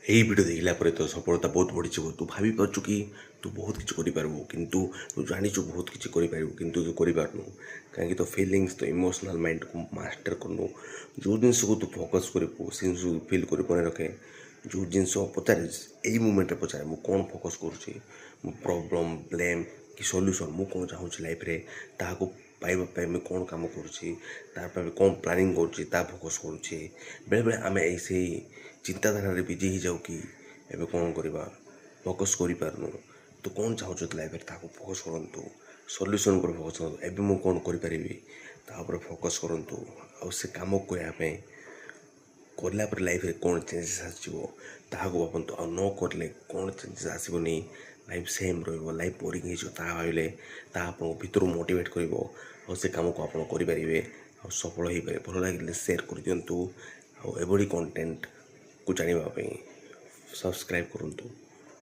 এই ভিডিও ଦେଖିଲା ପରେ ତ ସଫଳତା ବହୁତ ବଢ଼ିଯିବ। ତୁ ଭାବିପାରୁଛୁ କି ତୁ ବହୁତ କିଛି କରିପାରିବୁ, କିନ୍ତୁ ତୁ ଜାଣିଛୁ ବହୁତ କିଛି କରିପାରିବୁ କିନ୍ତୁ ତୁ କରିପାରୁନୁ। କାହିଁକି ତୋ ଫିଲିଙ୍ଗସ୍ ତୋ ଇମୋସନାଲ୍ ମାଇଣ୍ଡକୁ ମାଷ୍ଟର କରୁନୁ। ଯେଉଁ ଜିନିଷକୁ ତୁ ଫୋକସ୍ କରିବୁ ସେ ଜିନିଷକୁ ଫିଲ୍ କରି ମନେ ରଖେ। ଯେଉଁ ଜିନିଷ ପଚାରେ ଏଇ ମୁମେଣ୍ଟରେ ପଚାରେ ମୁଁ କ'ଣ ଫୋକସ୍ କରୁଛି, ମୁଁ ପ୍ରୋବ୍ଲେମ୍ ବ୍ଲେମ୍ କି ସଲ୍ୟୁସନ୍ ମୁଁ କ'ଣ ଚାହୁଁଛି ଲାଇଫ୍ରେ, ତାହାକୁ ପାଇବା ପାଇଁ ମୁଁ କ'ଣ କାମ କରୁଛି, ତା ପାଇଁ କ'ଣ ପ୍ଲାନିଂ କରୁଛି, ତା ଫୋକସ୍ କରୁଛି। ବେଳେବେଳେ ଆମେ ସେଇ ଚିନ୍ତାଧାରାରେ ବିଜି ହେଇଯାଉ କି ଏବେ କ'ଣ କରିବା, ଫୋକସ୍ କରିପାରୁନୁ। ତୁ କ'ଣ ଚାହୁଁଛୁ ଲାଇଫ୍ରେ ତାହାକୁ ଫୋକସ୍ କରନ୍ତୁ। ସଲ୍ୟୁସନ୍ ଉପରେ ଫୋକସ୍ କରନ୍ତୁ। ଏବେ ମୁଁ କ'ଣ କରିପାରିବି ତା ଉପରେ ଫୋକସ୍ କରନ୍ତୁ। ଆଉ ସେ କାମକୁ କରିବା ପାଇଁ କଲା ପରେ ଲାଇଫ୍ରେ କ'ଣ ଚେଞ୍ଜେସ୍ ଆସିଯିବ ତାହାକୁ ଭାବନ୍ତୁ। ଆଉ ନ କରିଲେ କ'ଣ ଚେଞ୍ଜେସ୍ ଆସିବନି, ଲାଇଫ୍ ସେମ୍ ରହିବ, ଲାଇଫ୍ ବୋରିଂ ହେଇଯିବ। ତାହା ଭାବିଲେ ତାହା ଆପଣଙ୍କ ଭିତରୁ ମୋଟିଭେଟ୍ କରିବ ଆଉ ସେ କାମକୁ ଆପଣ କରିପାରିବେ ଆଉ ସଫଳ ହେଇପାରିବେ। ଭଲ ଲାଗିଲେ ସେୟାର କରିଦିଅନ୍ତୁ ଆଉ ଏଭଳି କଣ୍ଟେଣ୍ଟକୁ ଜାଣିବା ପାଇଁ ସବସ୍କ୍ରାଇବ୍ କରନ୍ତୁ।